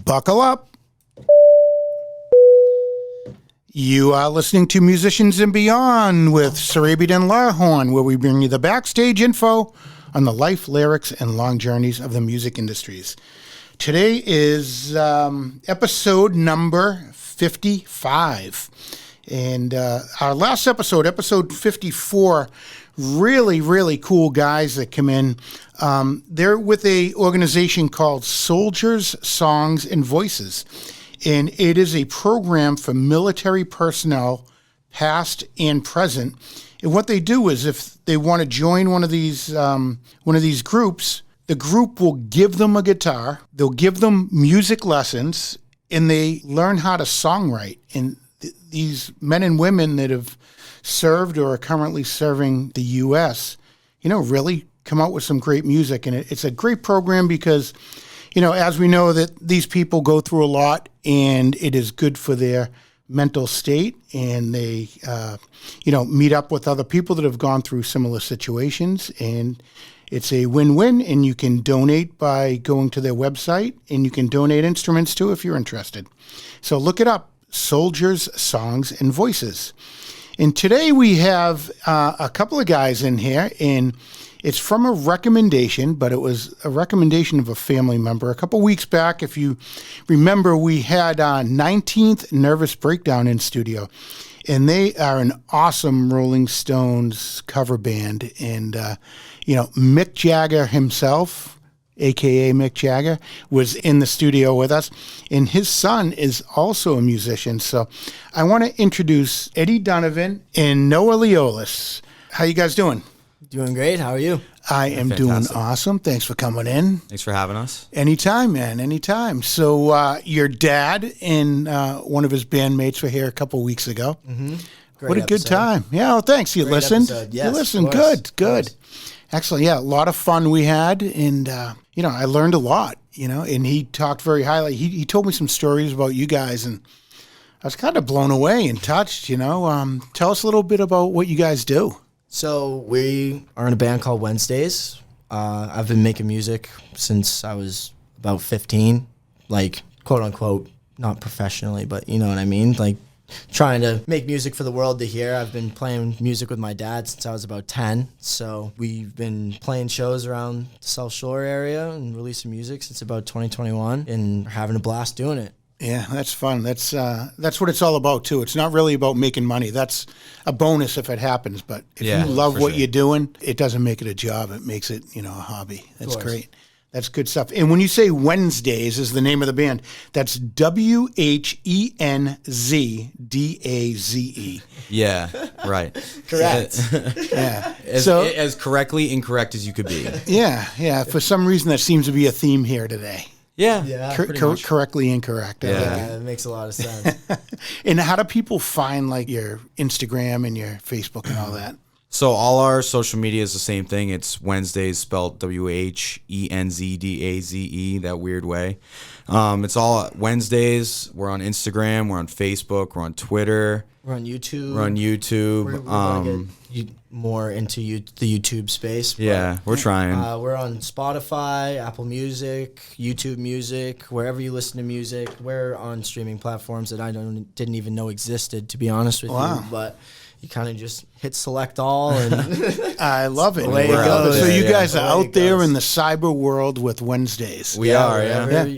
Buckle up. You are listening to Musicians and Beyond with Sarabian and Larhorn, where we bring you the backstage info on the life, lyrics, and long journeys of the music industries. Today is episode number 55. And our last episode, episode 54, really cool guys that come in. They're with a organization called Soldiers, Songs, and Voices. And it is a program for military personnel, past and present. And what they do is if they want to join one of these groups, the group will give them a guitar, they'll give them music lessons, and they learn how to songwrite. And these men and women that have served or are currently serving the U.S., really come out with some great music. And it's a great program because, as we know that these people go through a lot and it is good for their mental state, and they, meet up with other people that have gone through similar situations, and it's a win-win, and you can donate by going to their website, and you can donate instruments too if you're interested. So look it up, Soldiers, Songs, and Voices. And today we have a couple of guys in here, and it's from a recommendation, but it was a recommendation of a family member. A couple weeks back, if you remember, we had 19th Nervous Breakdown in studio, and they are an awesome Rolling Stones cover band. And, Mick Jagger himself, a.k.a. Mick Jagger, was in the studio with us, and his son is also a musician. So I want to introduce Eddie Donovan and Noah Leolis. How you guys doing? Doing great. How are you? I am doing awesome. Thanks for coming in. Thanks for having us. Anytime, man. Anytime. So your dad and one of his bandmates were here a couple weeks ago. Mm-hmm. What a good time. Yeah, well, thanks. You listened? Yes, you listened. Good. Excellent. Yeah, a lot of fun we had. And, I learned a lot, and he talked very highly. He told me some stories about you guys, and I was kind of blown away and touched, Tell us a little bit about what you guys do. So we are in a band called Whenzdaze. I've been making music since I was about 15, like, quote unquote, not professionally, but you know what I mean? Like, trying to make music for the world to hear. I've been playing music with my dad since I was about 10. So we've been playing shows around the South Shore area and releasing music since about 2021, and we're having a blast doing it. Yeah, that's fun. That's what it's all about, too. It's not really about making money. That's a bonus if it happens. But if you love what you're doing, it doesn't make it a job. It makes it, a hobby. That's great. That's good stuff. And when you say Whenzdaze is the name of the band, that's Whenzdaze. Yeah, right. Correct. Yeah. As correctly incorrect as you could be. Yeah. For some reason, that seems to be a theme here today. Yeah. Correctly incorrect. Yeah, it makes a lot of sense. And how do people find like your Instagram and your Facebook and all that? So all our social media is the same thing. It's Whenzdaze, spelled Whenzdaze, that weird way. It's all Whenzdaze. We're on Instagram. We're on Facebook. We're on Twitter. We're on YouTube. We're gonna get more into the YouTube space. Yeah, we're trying. We're on Spotify, Apple Music, YouTube Music, wherever you listen to music. We're on streaming platforms that I didn't even know existed, to be honest with you. But you kind of just hit select all, and I love it. The way it goes. So you guys are out there in the cyber world with Whenzdaze. We are,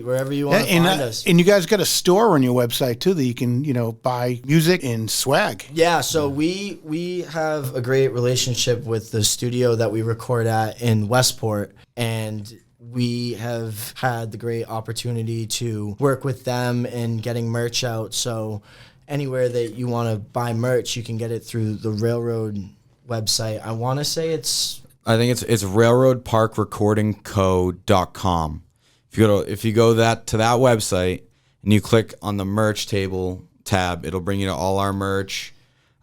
wherever you want to find us. And you guys got a store on your website too that you can, buy music and swag. Yeah, so we have a great relationship with the studio that we record at in Westport, and we have had the great opportunity to work with them in getting merch out. So anywhere that you want to buy merch, you can get it through the Railroad website. I want to say it's railroadparkrecordingco.com. If you go to that website and you click on the merch table tab, it'll bring you to all our merch.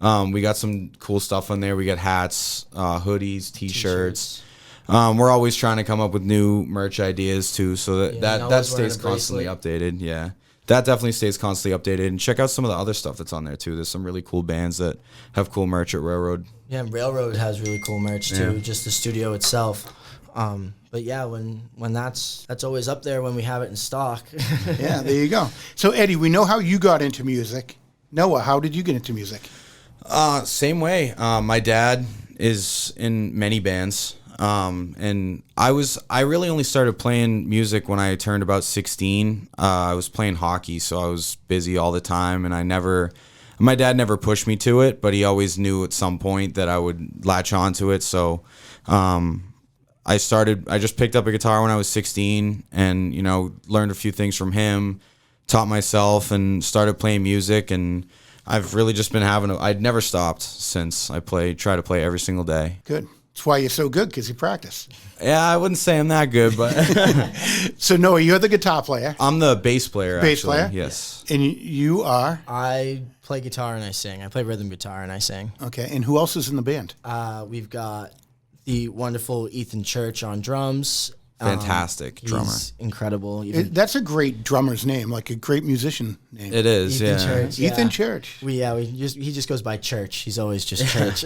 We got some cool stuff on there. We got hats, hoodies, t-shirts. We're always trying to come up with new merch ideas too, so that stays constantly updated. Yeah. That definitely stays constantly updated. And check out some of the other stuff that's on there, too. There's some really cool bands that have cool merch at Railroad. Yeah, Railroad has really cool merch, too, just the studio itself. But yeah, when that's always up there when we have it in stock. Yeah, there you go. So Eddie, we know how you got into music. Noah, how did you get into music? Same way. My dad is in many bands. And I really only started playing music when I turned about 16. I was playing hockey, so I was busy all the time, and my dad never pushed me to it, but he always knew at some point that I would latch onto it. So, I just picked up a guitar when I was 16 and, learned a few things from him, taught myself and started playing music. And I've really just been I'd never stopped since. Try to play every single day. Good. That's why you're so good, because you practice. Yeah, I wouldn't say I'm that good, but So Noah, you're the guitar player. I'm the bass player. Bass actually. player? Yes. And you are? I play guitar and I sing. I play rhythm guitar and I sing. Okay. And who else is in the band? We've got the wonderful Ethan Church on drums. Fantastic drummer. He's incredible. That's a great drummer's name, like a great musician name. It is, Ethan yeah. Church. Ethan Church. He just goes by Church. He's always just Church.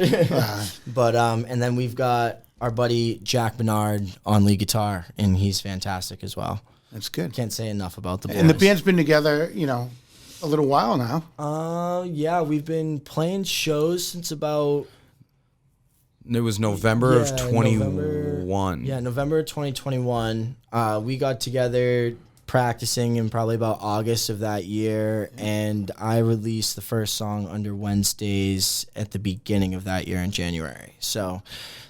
But and then we've got our buddy Jack Bernard on lead guitar, and he's fantastic as well. That's good. Can't say enough about the boys. And the band's been together, a little while now. Yeah, we've been playing shows since about It was November of 21. November 2021. We got together practicing in probably about August of that year, and I released the first song under Whenzdaze at the beginning of that year in January. So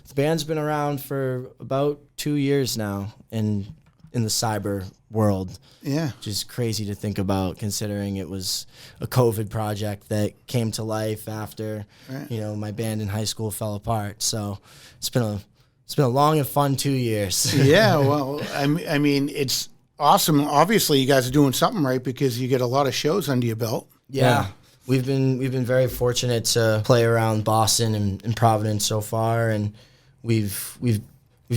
the band's been around for about 2 years now in the cyber world. Yeah. Which is crazy to think about, considering it was a COVID project that came to life after, my band in high school fell apart. So it's been a long and fun 2 years. Yeah, well, I mean, it's awesome. Obviously, you guys are doing something right, because you get a lot of shows under your belt. Yeah. We've been very fortunate to play around Boston and Providence so far, and we've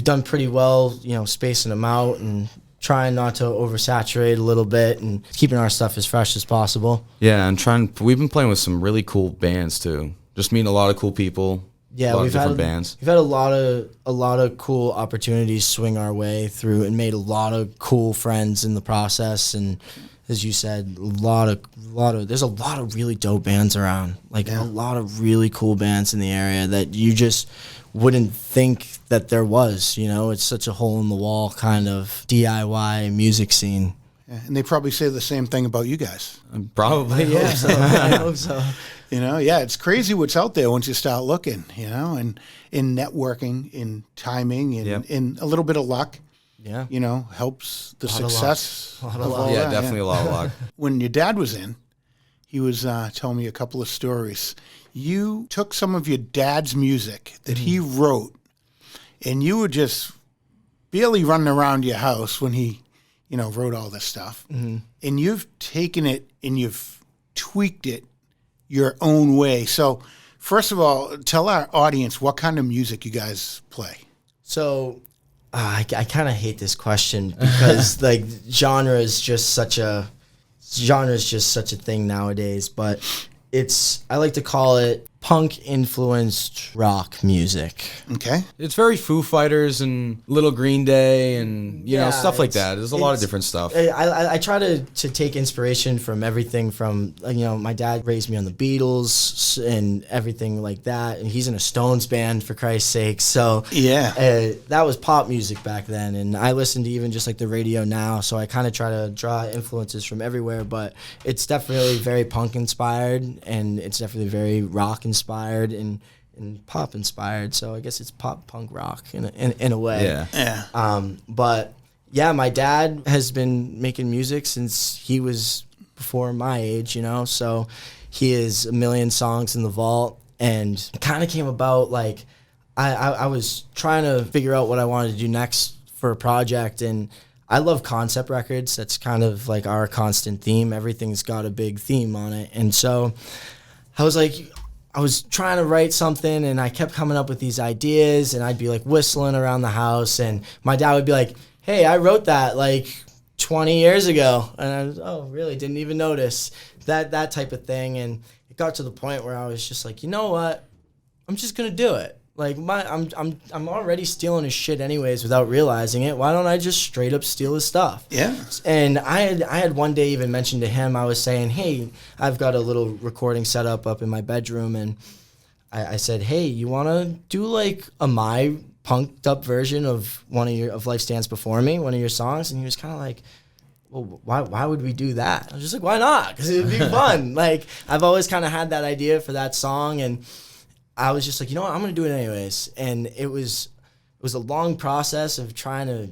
done pretty well, spacing them out and trying not to oversaturate a little bit and keeping our stuff as fresh as possible. Yeah, and we've been playing with some really cool bands too. Just meeting a lot of cool people. Yeah, a lot of different bands. We've had a lot of cool opportunities swing our way through, and made a lot of cool friends in the process. And as you said, there's a lot of really dope bands around. A lot of really cool bands in the area that you just wouldn't think that there was. It's such a hole in the wall kind of DIY music scene. Yeah, and they probably say the same thing about you guys. Probably, yeah. I hope so. It's crazy what's out there once you start looking, and in networking, in timing, in a little bit of luck. Yeah. Helps the success. A lot of luck. Yeah, definitely a lot of luck. When your dad was in, he was telling me a couple of stories. You took some of your dad's music that he wrote, and you were just barely running around your house when he, wrote all this stuff. Mm-hmm. And you've taken it and you've tweaked it your own way. So, first of all, tell our audience what kind of music you guys play. So, I kind of hate this question, because genre is just such a thing nowadays. But I like to call it punk influenced rock music. Okay. It's very Foo Fighters and Little Green Day and stuff like that. There's a lot of different stuff. I try to take inspiration from everything from my dad raised me on the Beatles and everything like that, and he's in a Stones band, for Christ's sake. So that was pop music back then, and I listen to even just the radio now. So I kind of try to draw influences from everywhere, but it's definitely very punk inspired, and it's definitely very rock inspired and pop inspired. So I guess it's pop punk rock in a way. Yeah. But yeah, my dad has been making music since he was before my age, so he has a million songs in the vault, and it kind of came about I was trying to figure out what I wanted to do next for a project, and I love concept records. That's kind of our constant theme. Everything's got a big theme on it. And so I was trying to write something, and I kept coming up with these ideas, and I'd be whistling around the house, and my dad would be like, "Hey, I wrote that 20 years ago." And I was, "Oh, really? Didn't even notice." That type of thing. And it got to the point where I was just you know what? I'm just going to do it. Like I'm already stealing his shit anyways without realizing it. Why don't I just straight up steal his stuff? Yeah. And I had one day even mentioned to him, I was saying, hey, I've got a little recording set up in my bedroom, and I said, hey, you want to do like a my punked up version of of Life Stands Before Me, one of your songs? And he was kind of like, well, why would we do that? I was just like, why not? Because it would be fun. Like, I've always kind of had that idea for that song, and I was just like, you know what, I'm going to do it anyways. And it was a long process of trying to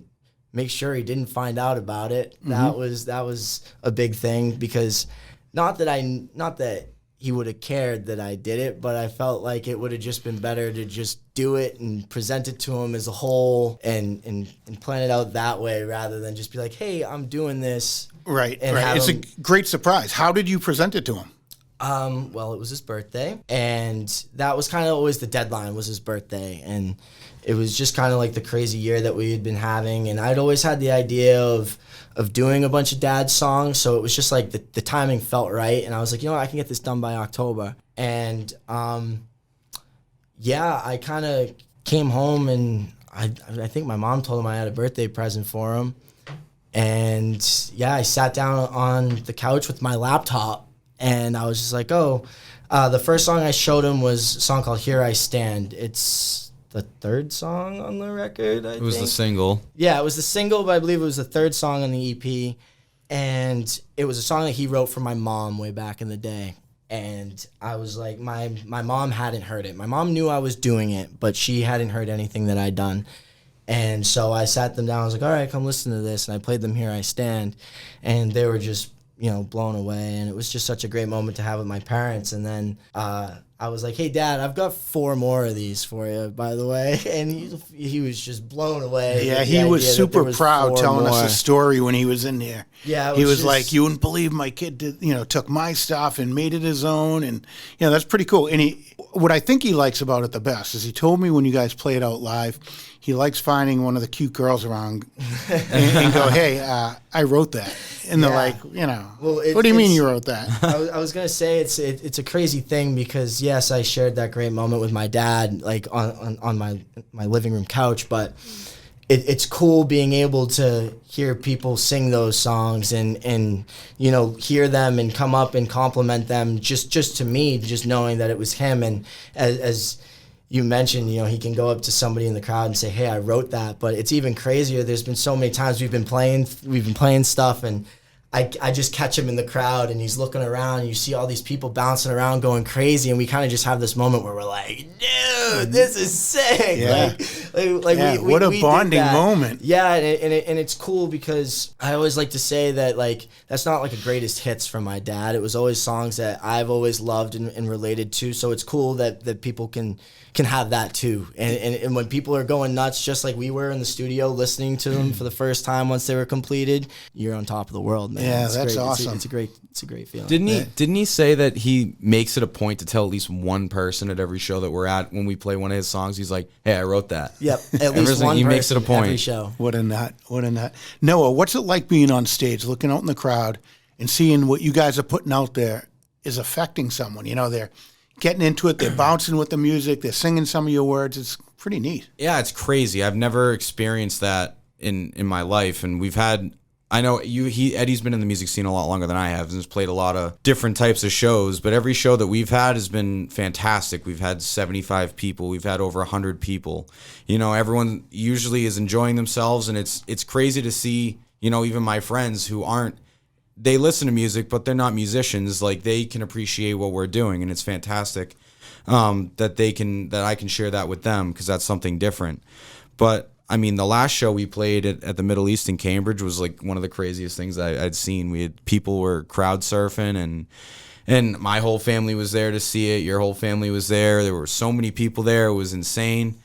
make sure he didn't find out about it. Mm-hmm. That was a big thing, because not that he would have cared that I did it, but I felt like it would have just been better to just do it and present it to him as a whole and plan it out that way, rather than just be like, hey, I'm doing this. Right. It's a great surprise. How did you present it to him? Well, it was his birthday, and that was kind of always the deadline, was his birthday. And it was just kind of like the crazy year that we had been having. And I'd always had the idea of doing a bunch of dad's songs. So it was just like the timing felt right. And I was like, you know what, I can get this done by October. And, yeah, I kind of came home, and I think my mom told him I had a birthday present for him. And yeah, I sat down on the couch with my laptop, and I was just like, the first song I showed him was a song called Here I Stand. It's the third song on the record, I think. It was the single. Yeah, it was the single, but I believe it was the third song on the EP. And it was a song that he wrote for my mom way back in the day. And I was like, my mom hadn't heard it. My mom knew I was doing it, but she hadn't heard anything that I'd done. And so I sat them down. I was like, all right, come listen to this. And I played them Here I Stand. And they were just, blown away. And it was just such a great moment to have with my parents. And then I was like, hey, Dad, I've got 4 more of these for you, by the way. And he was just blown away. Yeah, he was super proud telling us a story when he was in there. Yeah, he was like, you wouldn't believe my kid took my stuff and made it his own. And, that's pretty cool. And what I think he likes about it the best is he told me when you guys play it out live, he likes finding one of the cute girls around and go, hey, I wrote that. And they're like, well, what do you mean you wrote that? I was going to say it's a crazy thing, because, yes, I shared that great moment with my dad, like on my living room couch, but it's cool being able to hear people sing those songs and hear them and come up and compliment them just to me, just knowing that it was him. And as you mentioned, he can go up to somebody in the crowd and say, hey, I wrote that. But it's even crazier. There's been so many times we've been playing stuff, and I just catch him in the crowd, and he's looking around, and you see all these people bouncing around going crazy, and we kind of just have this moment where we're like, dude, this is sick. Yeah. What a bonding moment. Yeah, and it's cool, because I always like to say that, like, that's not like a greatest hits from my dad. It was always songs that I've always loved and related to, so it's cool that people can have that too. And when people are going nuts, just like we were in the studio listening to them for the first time once they were completed, you're on top of the world, man. Yeah, it's that's great. awesome. It's a great feeling. Didn't he say that he makes it a point to tell at least one person at every show that we're at when we play one of his songs? He's like, hey, I wrote that. Yep, at least one he person makes it a point. every show. What a nut. Noah, what's it like being on stage, looking out in the crowd and seeing what you guys are putting out there is affecting someone? They're getting into it, they're bouncing with the music, they're singing some of your words. It's pretty neat. Yeah, it's crazy. I've never experienced that in my life, and we've had. I know Eddie's been in the music scene a lot longer than I have, and has played a lot of different types of shows. But every show that we've had has been fantastic. We've had 75 people. We've had over 100 people. Everyone usually is enjoying themselves, and it's crazy to see. Even my friends who aren't. They listen to music, but they're not musicians. Like, they can appreciate what we're doing, and it's fantastic that I can share that with them, because that's something different. But I mean, the last show we played at the Middle East in Cambridge was like one of the craziest things I'd seen. We had people were crowd surfing, and my whole family was there to see it. Your whole family was there. There were so many people there. It was insane.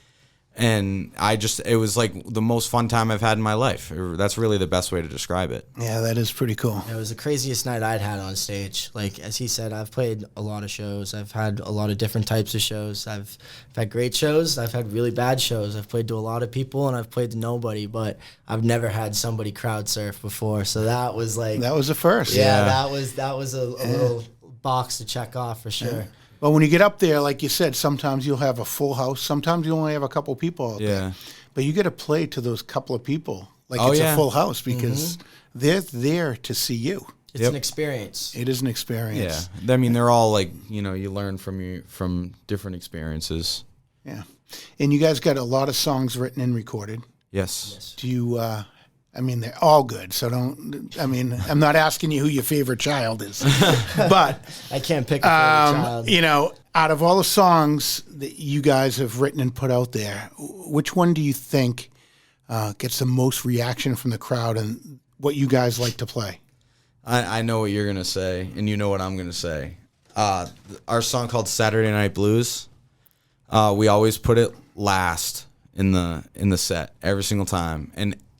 And it was like the most fun time I've had in my life. That's really the best way to describe it. Yeah, that is pretty cool. It was the craziest night I'd had on stage. Like, as he said, I've played a lot of shows. I've had a lot of different types of shows. I've had great shows. I've had really bad shows. I've played to a lot of people, and I've played to nobody, but I've never had somebody crowd surf before. So that was like... That was a first. Yeah, that was a little box to check off for sure. Well, when you get up there, like you said, sometimes you'll have a full house. Sometimes you only have a couple people out there. But you get to play to those couple of people like it's a full house because they're there to see you. It's an experience. It is an experience. Yeah. I mean, they're all like, you learn from different experiences. Yeah. And you guys got a lot of songs written and recorded. Yes. Do you, I mean, they're all good. So I'm not asking you who your favorite child is. But I can't pick a favorite child. Out of all the songs that you guys have written and put out there, which one do you think gets the most reaction from the crowd and what you guys like to play? I know what you're going to say, and you know what I'm going to say. Our song called Saturday Night Blues, we always put it last in the set every single time.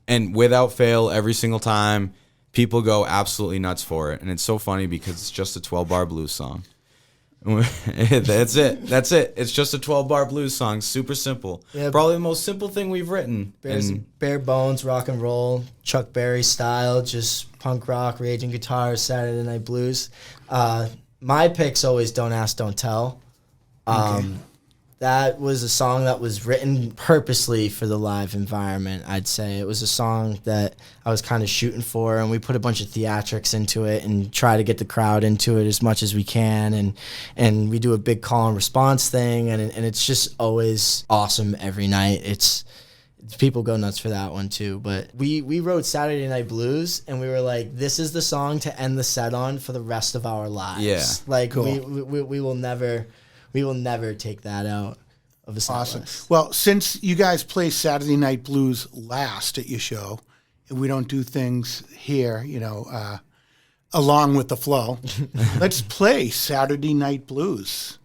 And without fail, every single time, people go absolutely nuts for it. And it's so funny because it's just a 12-bar blues song. That's it. It's just a 12-bar blues song. Super simple. Yeah, probably the most simple thing we've written. Bare bones, rock and roll, Chuck Berry style, just punk rock, raging guitars, Saturday Night Blues. My pick's always Don't Ask, Don't Tell. That was a song that was written purposely for the live environment, I'd say. It was a song that I was kind of shooting for, and we put a bunch of theatrics into it and try to get the crowd into it as much as we can. And we do a big call and response thing, and it's just always awesome every night. People go nuts for that one too. But we wrote Saturday Night Blues, and we were like, this is the song to end the set on for the rest of our lives. Yeah. Like, cool. we will never take that out of a set Awesome. list. Well, since you guys play Saturday Night Blues last at your show, and we don't do things here, along with the flow, let's play Saturday Night Blues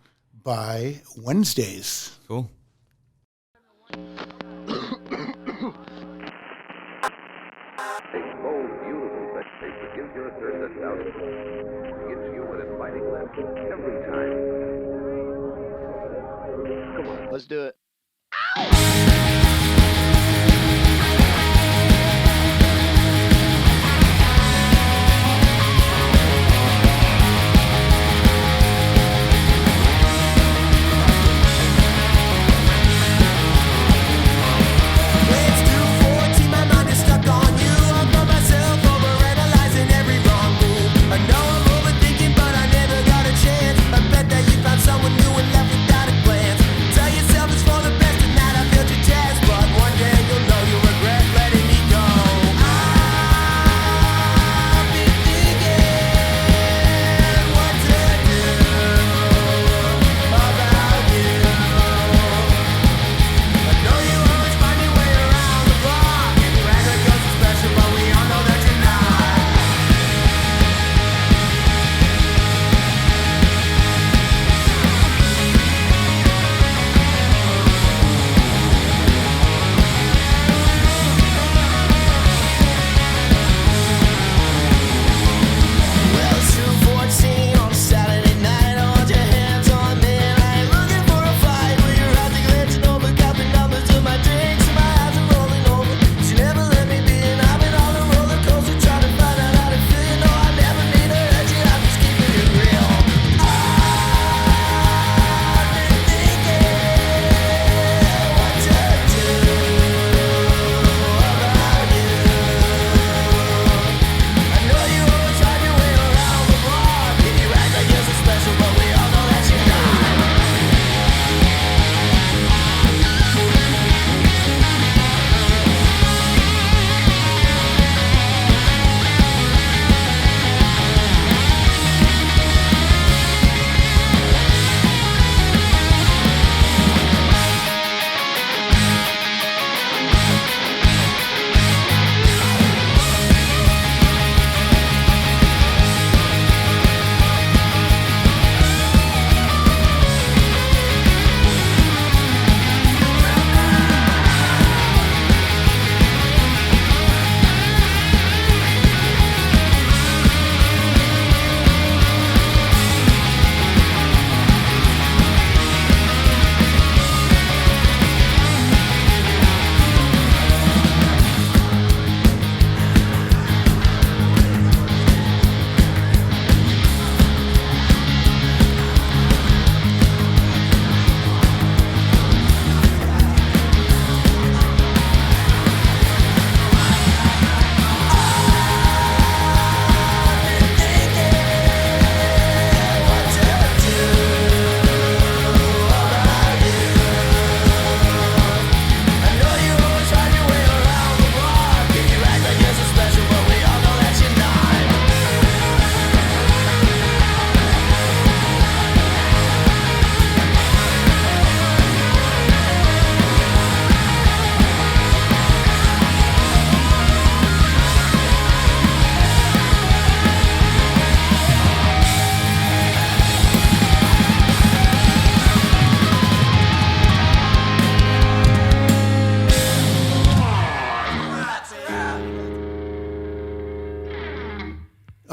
by Whenzdaze. Cool. Let's do it. Someone new and left without a glance. Tell yourself it's for the best, and that I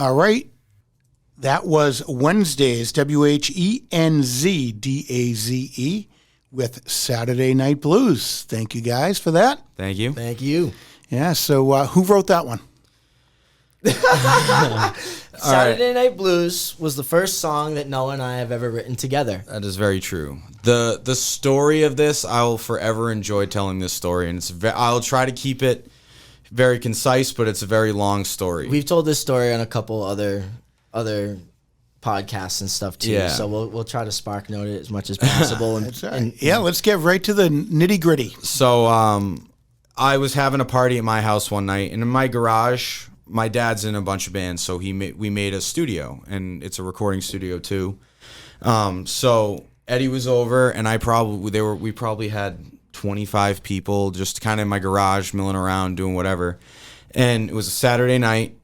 All right. That was Whenzdaze, Whenzdaze, with Saturday Night Blues. Thank you guys for that. Thank you. Thank you. Yeah, so who wrote that one? Saturday Night Blues was the first song that Noah and I have ever written together. That is very true. The story of this, I will forever enjoy telling this story, and I'll try to keep it very concise, but it's a very long story. We've told this story on a couple other podcasts and stuff too. Yeah. So we'll try to spark note it as much as possible. That's all right. Yeah, let's get right to the nitty gritty. So I was having a party at my house one night, and in my garage, my dad's in a bunch of bands, so we made a studio, and it's a recording studio too. So Eddie was over, and we probably had 25 people just kind of in my garage milling around doing whatever. And it was a Saturday night,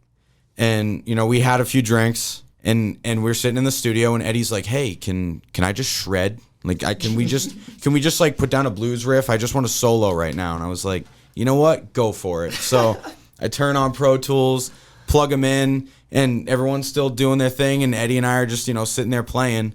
and we had a few drinks, and we're sitting in the studio, and Eddie's like, "Hey, can I just shred? Like, can we just like put down a blues riff? I just want to solo right now." And I was like, "You know what? Go for it." So I turn on Pro Tools, plug them in, and everyone's still doing their thing, and Eddie and I are just sitting there playing.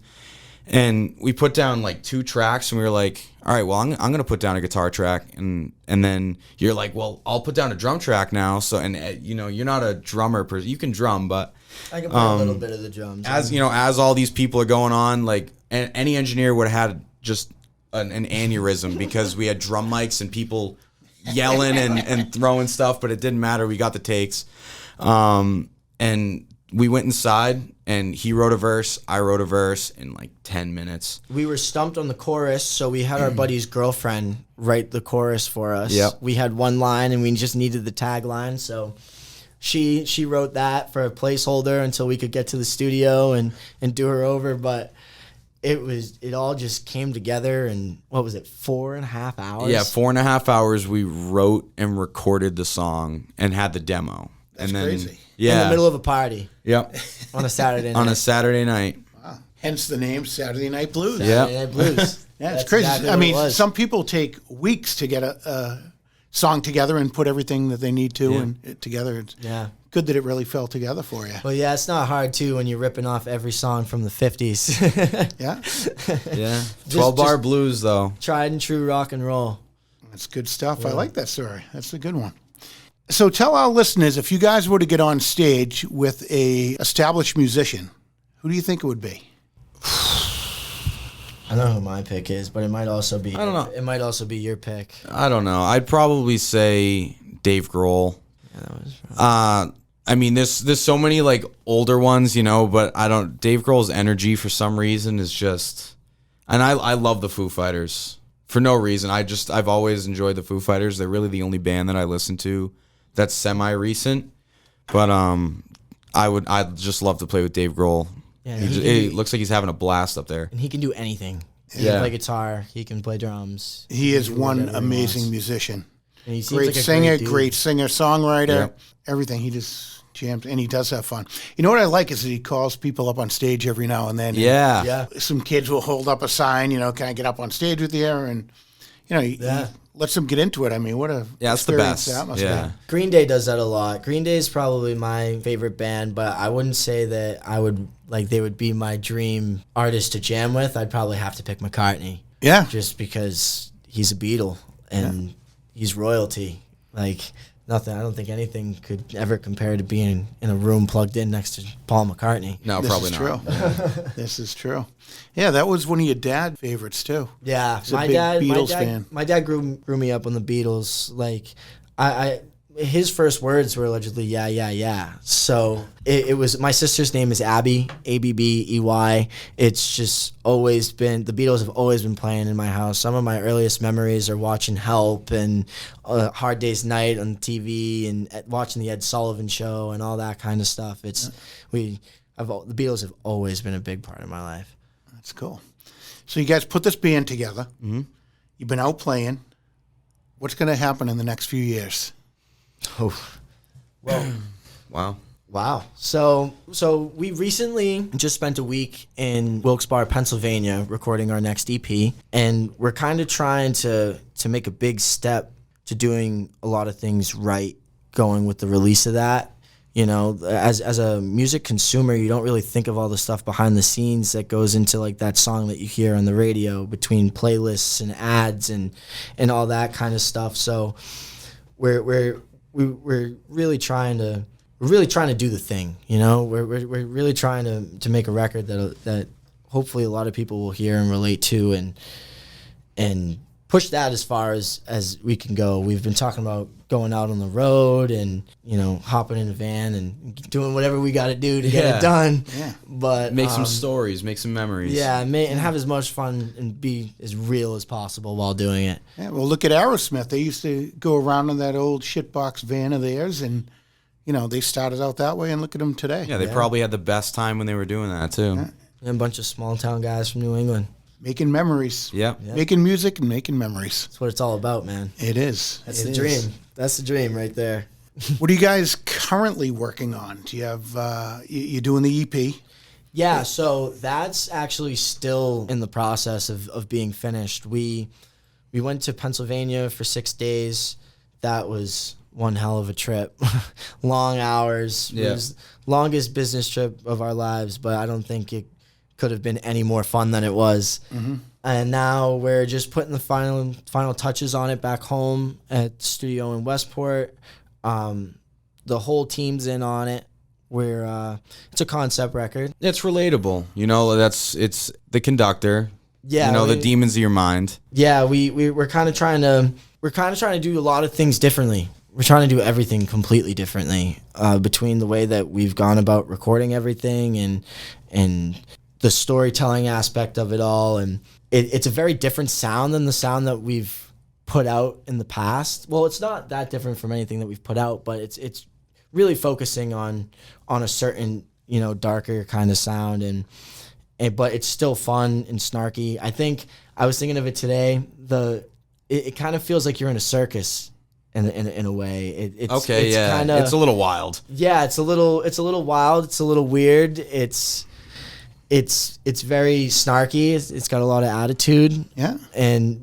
And we put down like 2 tracks, and we were like, all right, well, I'm going to put down a guitar track. And then you're like, well, I'll put down a drum track now. So, and you're not a drummer person. You can drum, but I can play a little bit of the drums. As all these people are going on, like any engineer would have had just an aneurysm because we had drum mics and people yelling and throwing stuff, but it didn't matter. We got the takes. And we went inside, and he wrote a verse, I wrote a verse in like 10 minutes. We were stumped on the chorus, so we had our buddy's girlfriend write the chorus for us. Yep. We had one line, and we just needed the tagline, so she wrote that for a placeholder until we could get to the studio and do her over, but it all just came together in, what was it, 4.5 hours? Yeah, 4.5 hours we wrote and recorded the song and had the demo. That's crazy. Yeah. In the middle of a party. Yep. On a Saturday night. On a Saturday night. Wow. Hence the name Saturday Night Blues. Saturday Night Blues. Yeah, it's That's crazy. exactly I what mean, it was. some people take weeks to get a song together and put everything that they need to and together. It's good that it really fell together for you. Well, yeah, it's not hard, too, when you're ripping off every song from the 50s. Yeah. Yeah. 12-bar blues, though. Tried and true rock and roll. That's good stuff. I like that story. That's a good one. So tell our listeners, if you guys were to get on stage with a established musician, who do you think it would be? I don't know who my pick is, but it might also be. I don't know. It might also be your pick. I don't know. I'd probably say Dave Grohl. Yeah, that was I mean, there's so many like older ones, but Dave Grohl's energy for some reason is just, and I love the Foo Fighters for no reason. I've always enjoyed the Foo Fighters. They're really the only band that I listen to that's semi-recent, but I'd just love to play with Dave Grohl. Yeah, It looks like he's having a blast up there. and he can do anything. He Yeah. can play guitar. He can play drums. He is can do one whatever he amazing wants. musician. And he seems Great like a singer, dude. great singer, songwriter, Yep. everything. He just jams, and he does have fun. You know what I like is that he calls people up on stage every now and then. Yeah. Yeah. Some kids will hold up a sign, can I get up on stage with you? And, he lets them get into it. I mean, what a Yeah, that's the experience best. that must Yeah. be. Green Day does that a lot. Green Day is probably my favorite band, but I wouldn't say that I would they would be my dream artist to jam with. I'd probably have to pick McCartney. Yeah. Just because he's a Beatle and he's royalty. Like nothing. I don't think anything could ever compare to being in a room plugged in next to Paul McCartney. No, This probably is not. true. This is true. Yeah, that was one of your dad's favorites too. Yeah, He's a big Beatles fan. My dad grew me up on the Beatles. Like, his first words were allegedly "yeah, yeah, yeah." So it was. My sister's name is Abby, Abbey. It's just always been, the Beatles have always been playing in my house. Some of my earliest memories are watching Help and Hard Day's Night on TV and watching the Ed Sullivan Show and all that kind of stuff. The Beatles have always been a big part of my life. That's cool. So you guys put this band together. Mm-hmm. You've been out playing. What's going to happen in the next few years? Oh, well. Wow. Wow. So we recently just spent a week in Wilkes-Barre, Pennsylvania, recording our next EP, and we're kind of trying to make a big step to doing a lot of things right, going with the release of that, You know, as a music consumer, you don't really think of all the stuff behind the scenes that goes into like that song that you hear on the radio between playlists and ads and all that kind of stuff. So we're really trying to do the thing. You know, we're really trying to make a record that hopefully a lot of people will hear and relate to and push that as far as we can go. We've been talking about going out on the road and, you know, hopping in a van and doing whatever we got to do to get it done. Yeah. But Make some stories, make some memories. Yeah, and have as much fun and be as real as possible while doing it. Yeah, well, look at Aerosmith. They used to go around in that old shitbox van of theirs, and, you know, they started out that way, and look at them today. Yeah, they probably had the best time when they were doing that, too. Yeah. And a bunch of small town guys from New England. Making memories. Yeah. Making music and making memories. That's what it's all about, man. It is. That's the dream. That's the dream right there. What are you guys currently working on? Do you have, you're doing the EP? Yeah, so that's actually still in the process of being finished. We went to Pennsylvania for 6 days. That was one hell of a trip. Long hours. Yeah. It was longest business trip of our lives, but I don't think it could have been any more fun than it was. Mm-hmm. And now we're just putting the final touches on it back home at the studio in Westport. The whole team's in on it. It's a concept record. It's relatable. You know, it's the conductor. Yeah. You know, the demons of your mind. Yeah, we're kind of trying to do a lot of things differently. We're trying to do everything completely differently, between the way that we've gone about recording everything and the storytelling aspect of it all. And it's a very different sound than the sound that we've put out in the past. Well, it's not that different from anything that we've put out, but it's really focusing on a certain, you know, darker kind of sound but it's still fun and snarky. I think I was thinking of it today. It kind of feels like you're in a circus in a way. It's kinda, it's a little wild. Yeah, it's a little wild. It's a little weird. It's very snarky. It's got a lot of attitude. Yeah.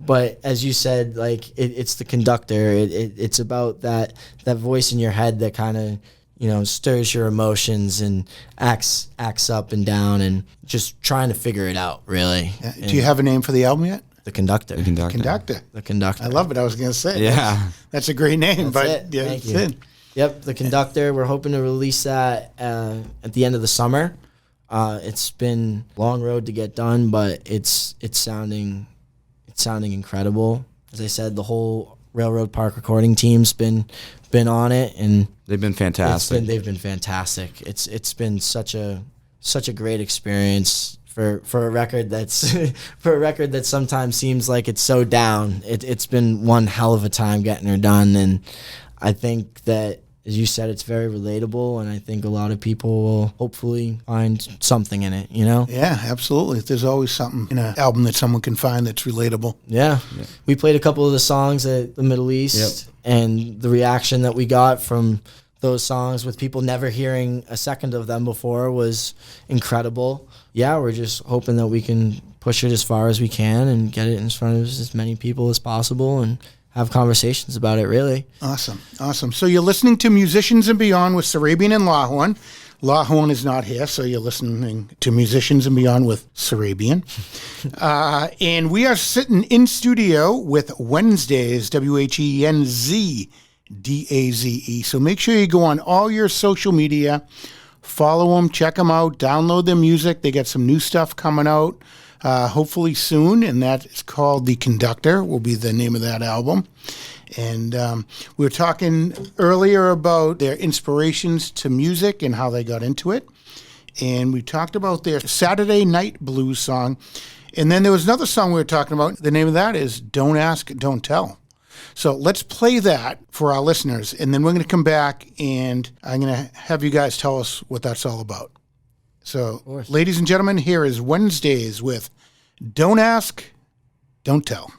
But as you said, like it's the conductor. It's about that voice in your head that kind of, you know, stirs your emotions and acts up and down and just trying to figure it out, really. Yeah. Do you have a name for the album yet? The Conductor. The conductor. Conductor. The Conductor. I love it. I was going to say. Yeah. That's a great name. That's but it. Yeah, Thank it's you. it. Yep, The Conductor. We're hoping to release that at the end of the summer. It's been a long road to get done, but it's sounding incredible. As I said, the whole Railroad Park recording team's been on it, and they've been fantastic. They've been fantastic. It's been such a great experience for a record that's for a record that sometimes seems like it's so down. It's been one hell of a time getting her done, and I think that, as you said, it's very relatable, and I think a lot of people will hopefully find something in it, you know? Yeah, absolutely. There's always something in an album that someone can find that's relatable. Yeah. We played a couple of the songs at the Middle East, and the reaction that we got from those songs with people never hearing a second of them before was incredible. Yeah, we're just hoping that we can push it as far as we can and get it in front of as many people as possible and have conversations about it, really. Awesome. So you're listening to Musicians and Beyond with Sarabian and Lawhorn. Lawhorn is not here, so you're listening to Musicians and Beyond with Sarabian. And we are sitting in studio with Whenzdaze, Whenzdaze. So make sure you go on all your social media, follow them, check them out, download their music. They got some new stuff coming out. Hopefully soon, and that is called The Conductor, will be the name of that album. And we were talking earlier about their inspirations to music and how they got into it. And we talked about their Saturday Night Blues song. And then there was another song we were talking about. The name of that is Don't Ask, Don't Tell. So let's play that for our listeners, and then we're going to come back, and I'm going to have you guys tell us what that's all about. So, ladies and gentlemen, here is Whenzdaze with Don't Ask, Don't Tell.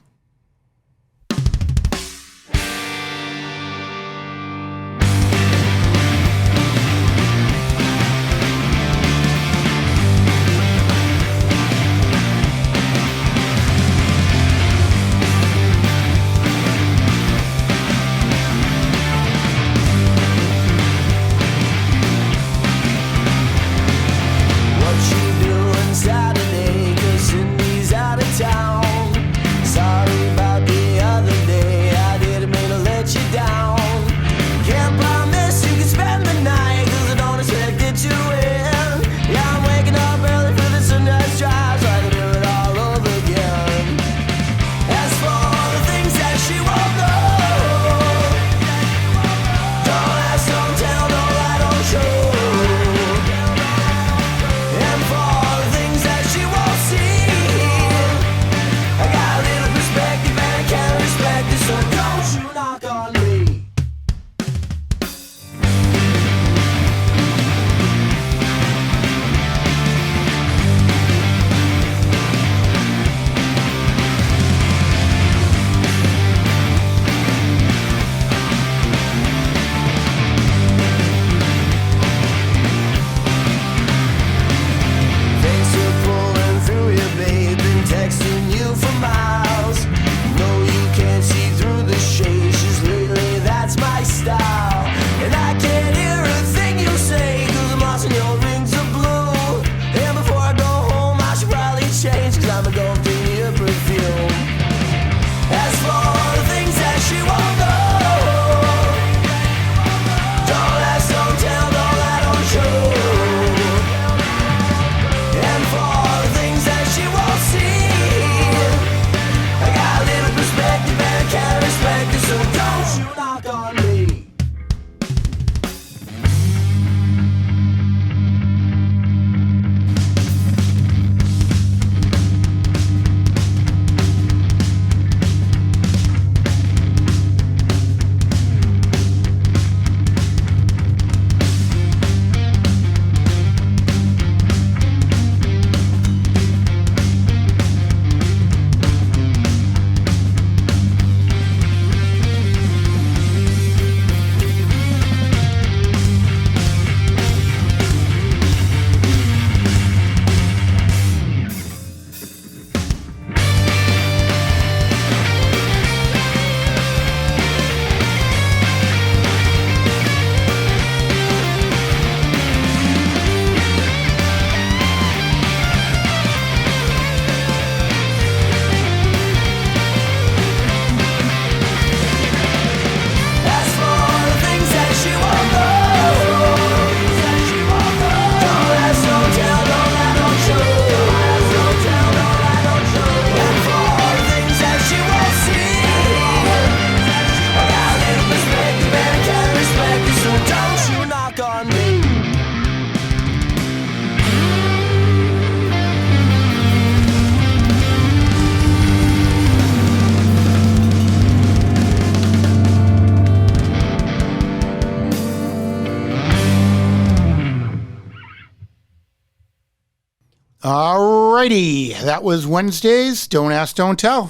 Alrighty, that was Whenzdaze. Don't Ask, Don't Tell.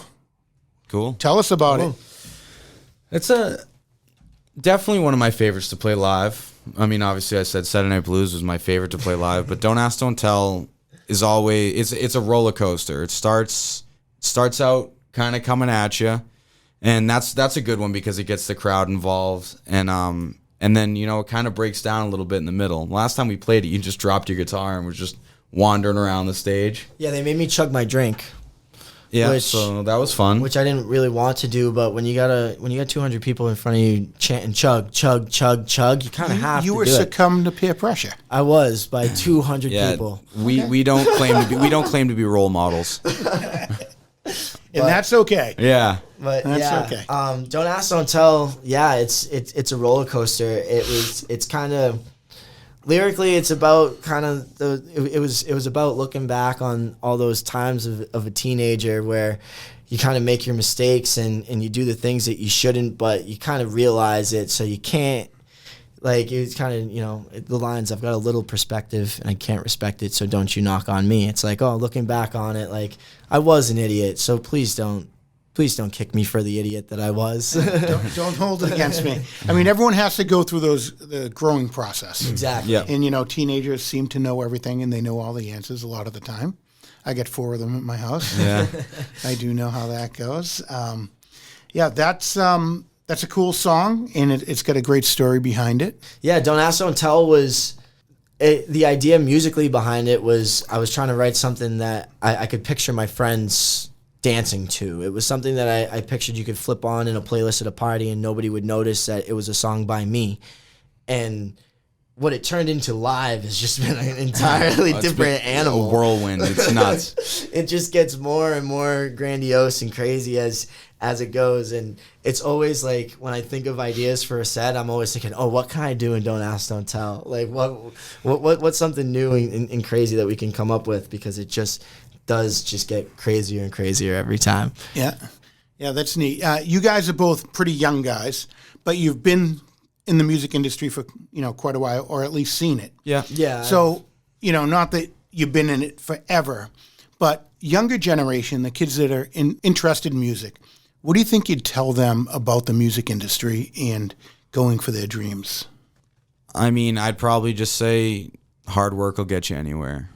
Cool. Tell us about it. It's definitely one of my favorites to play live. I mean, obviously, I said Saturday Night Blues was my favorite to play live, but Don't Ask, Don't Tell is always it's a roller coaster. It starts out kind of coming at you, and that's a good one because it gets the crowd involved, and then it kind of breaks down a little bit in the middle. Last time we played it, you just dropped your guitar and was just wandering around the stage. Yeah, they made me chug my drink. Yeah, so that was fun. Which I didn't really want to do, but when you got 200 people in front of you chanting chug, chug, chug, chug, you kind of have to do it. You were succumbed to peer pressure. I was by 200 people. We don't claim to be role models. And that's okay. Yeah. But that's okay. Don't Ask, Don't Tell. Yeah, it's a roller coaster. It's kind of lyrically, it's about kind of it was about looking back on all those times of a teenager where you kind of make your mistakes and you do the things that you shouldn't, but you kind of realize it, so you can't. Like, it's kind of, the lines, I've got a little perspective and I can't respect it, so don't you knock on me. It's like, oh, looking back on it, like, I was an idiot, so please don't kick me for the idiot that I was. don't hold it against me. I mean, everyone has to go through the growing process. Exactly. Yeah. And, teenagers seem to know everything and they know all the answers a lot of the time. I get 4 of them at my house. Yeah. I do know how that goes. That's a cool song, and it's got a great story behind it. Yeah, Don't Ask, Don't Tell was the idea musically behind it was I was trying to write something that I could picture my friends dancing to. It was something that I pictured you could flip on in a playlist at a party and nobody would notice that it was a song by me. And what it turned into live has just been an entirely different animal. A whirlwind. It's nuts. It just gets more and more grandiose and crazy as it goes, and it's always like when I think of ideas for a set, I'm always thinking, oh, what can I do in Don't Ask, Don't Tell? Like what's something new and crazy that we can come up with, because it just does just get crazier and crazier every time. Yeah, that's neat. You guys are both pretty young guys, but you've been in the music industry for quite a while, or at least seen it. Yeah. So not that you've been in it forever, but younger generation, the kids that are interested in music, what do you think you'd tell them about the music industry and going for their dreams? I mean, I'd probably just say hard work will get you anywhere.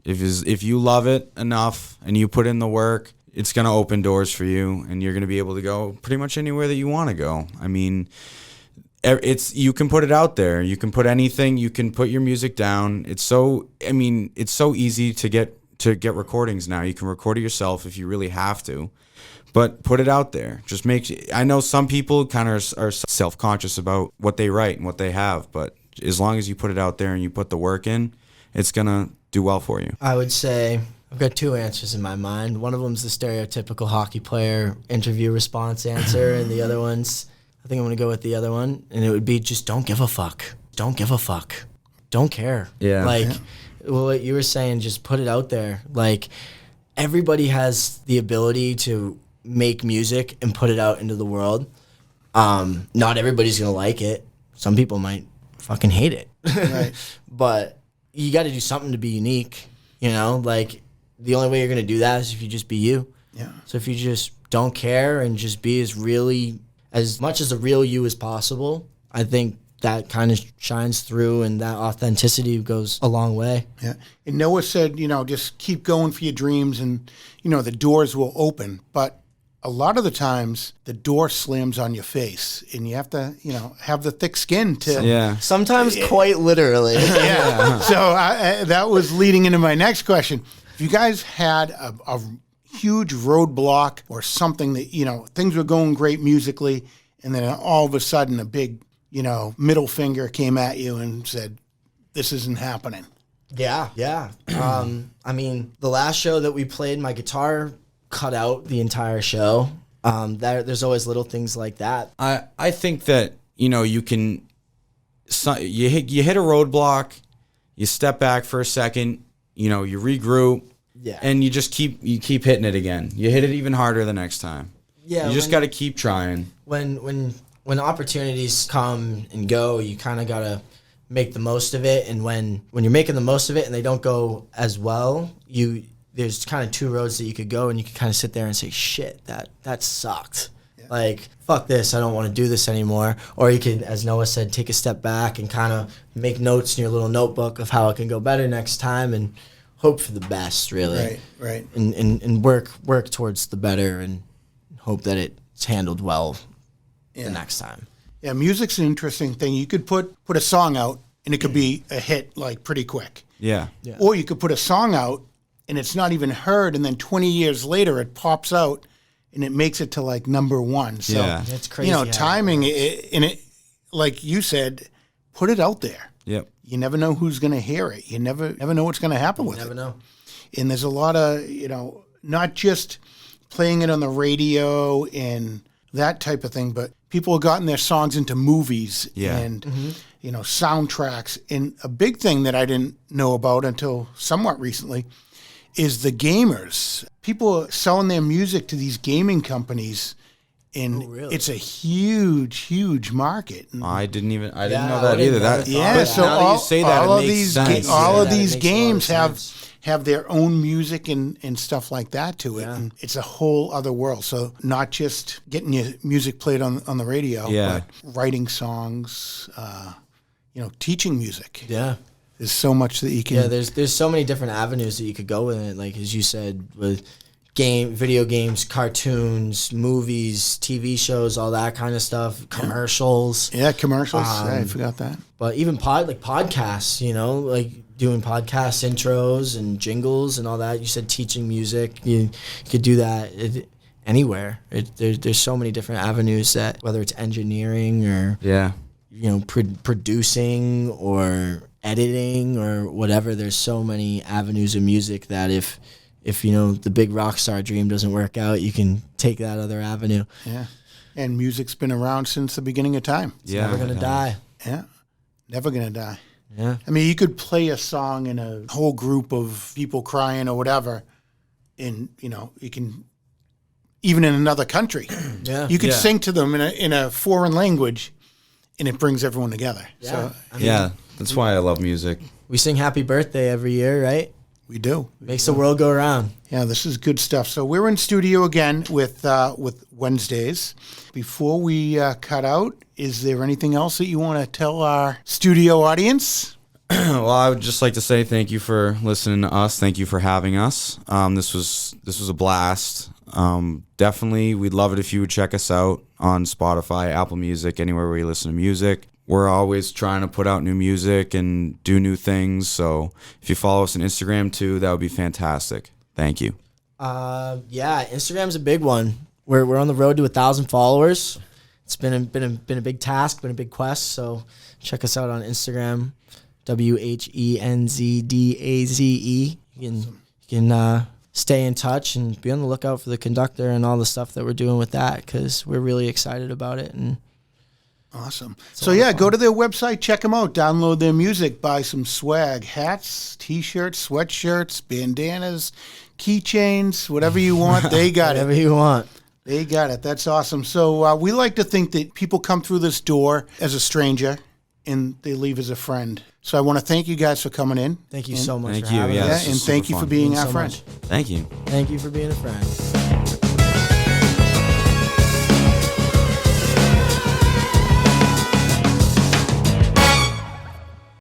If you love it enough and you put in the work, it's going to open doors for you, and you're going to be able to go pretty much anywhere that you want to go. I mean, you can put it out there. You can put anything. You can put your music down. It's so easy to get recordings now. You can record it yourself if you really have to. But put it out there. I know some people kind of are self-conscious about what they write and what they have, but as long as you put it out there and you put the work in, it's going to do well for you. I would say I've got 2 answers in my mind. One of them's the stereotypical hockey player interview response answer, and the other one's, I think I'm going to go with the other one, and it would be just don't give a fuck. Don't give a fuck. Don't care. Yeah. Well, what you were saying, just put it out there. Like, everybody has the ability to make music and put it out into the world. Not everybody's gonna like it. Some people might fucking hate it. Right. But you got to do something to be unique. Like, the only way you're gonna do that is if you just be you. Yeah. So if you just don't care and just be as much as a real you as possible, I think that kind of shines through, and that authenticity goes a long way. Yeah. And Noah said, just keep going for your dreams, and the doors will open. But a lot of the times the door slams on your face, and you have to, have the thick skin to. Yeah. Sometimes quite literally. Yeah. So that was leading into my next question. If you guys had a huge roadblock or something that, things were going great musically, and then all of a sudden a big, middle finger came at you and said, this isn't happening. Yeah. I mean, the last show that we played, my guitar cut out the entire show. There's always little things like that. I think that you can you hit a roadblock, you step back for a second, you regroup, and you just keep hitting it again. You hit it even harder the next time. Yeah, you just got to keep trying. When opportunities come and go, you kind of gotta make the most of it. And when you're making the most of it and they don't go as well, there's kind of two roads that you could go, and you could kind of sit there and say, shit, that sucked. Yeah. Like, fuck this, I don't want to do this anymore. Or you could, as Noah said, take a step back and kind of make notes in your little notebook of how it can go better next time, and hope for the best, really. Right. And work towards the better, and hope that it's handled well the next time. Yeah, music's an interesting thing. You could put a song out, and it could be a hit, like, pretty quick. Yeah. Or you could put a song out, and it's not even heard, and then 20 years later it pops out, and it makes it to, like, number one. So, That's crazy. Timing, it, like you said, put it out there. Yep. You never know who's going to hear it. You never know what's going to happen with it. Never know. And there's a lot of, not just playing it on the radio and that type of thing, but people have gotten their songs into movies and, soundtracks. And a big thing that I didn't know about until somewhat recently is the gamers. People are selling their music to these gaming companies, and it's a huge, huge market. I didn't know that either. So now that you say that, all it makes sense. All of these games have their own music and stuff like that to it. And it's a whole other world. So not just getting your music played on the radio, but writing songs, teaching music. Yeah. There's so much that you can. Yeah, there's so many different avenues that you could go with it. Like, as you said, with video games, cartoons, movies, TV shows, all that kind of stuff, commercials. Yeah, commercials. I forgot that. But even podcasts, like doing podcast intros and jingles and all that. You said teaching music. You could do that anywhere. There's so many different avenues that, whether it's engineering or producing or editing or whatever, there's so many avenues of music that if the big rock star dream doesn't work out, you can take that other avenue. Yeah. And music's been around since the beginning of time. It's never going to die. Yeah. Never going to die. Yeah. I mean, you could play a song in a whole group of people crying or whatever, and, you can, even in another country, you could sing to them in a foreign language, and it brings everyone together. Yeah. So, that's why I love music. We sing Happy Birthday every year, right? We do. Makes the world go around. Yeah, this is good stuff. So we're in studio again with Whenzdaze. Before we cut out, is there anything else that you want to tell our studio audience? Well, I would just like to say thank you for listening to us. Thank you for having us. This was a blast. Definitely, we'd love it if you would check us out on Spotify, Apple Music, anywhere where you listen to music. We're always trying to put out new music and do new things. So if you follow us on Instagram too, that would be fantastic. Thank you. Instagram's a big one. We're on the road to 1,000 followers. It's been a big task, been a big quest. So check us out on Instagram, WHENZDAZE. You can stay in touch and be on the lookout for the conductor and all the stuff that we're doing with that, because we're really excited about it. And awesome. So go to their website, check them out, download their music, buy some swag, hats, T-shirts, sweatshirts, bandanas, keychains, whatever you want, they got whatever you want. They got it. That's awesome. So we like to think that people come through this door as a stranger and they leave as a friend. So I want to thank you guys for coming in. Thank you so much thank for you. having us. And thank you for being our friend. Thank you. Thank you for being a friend.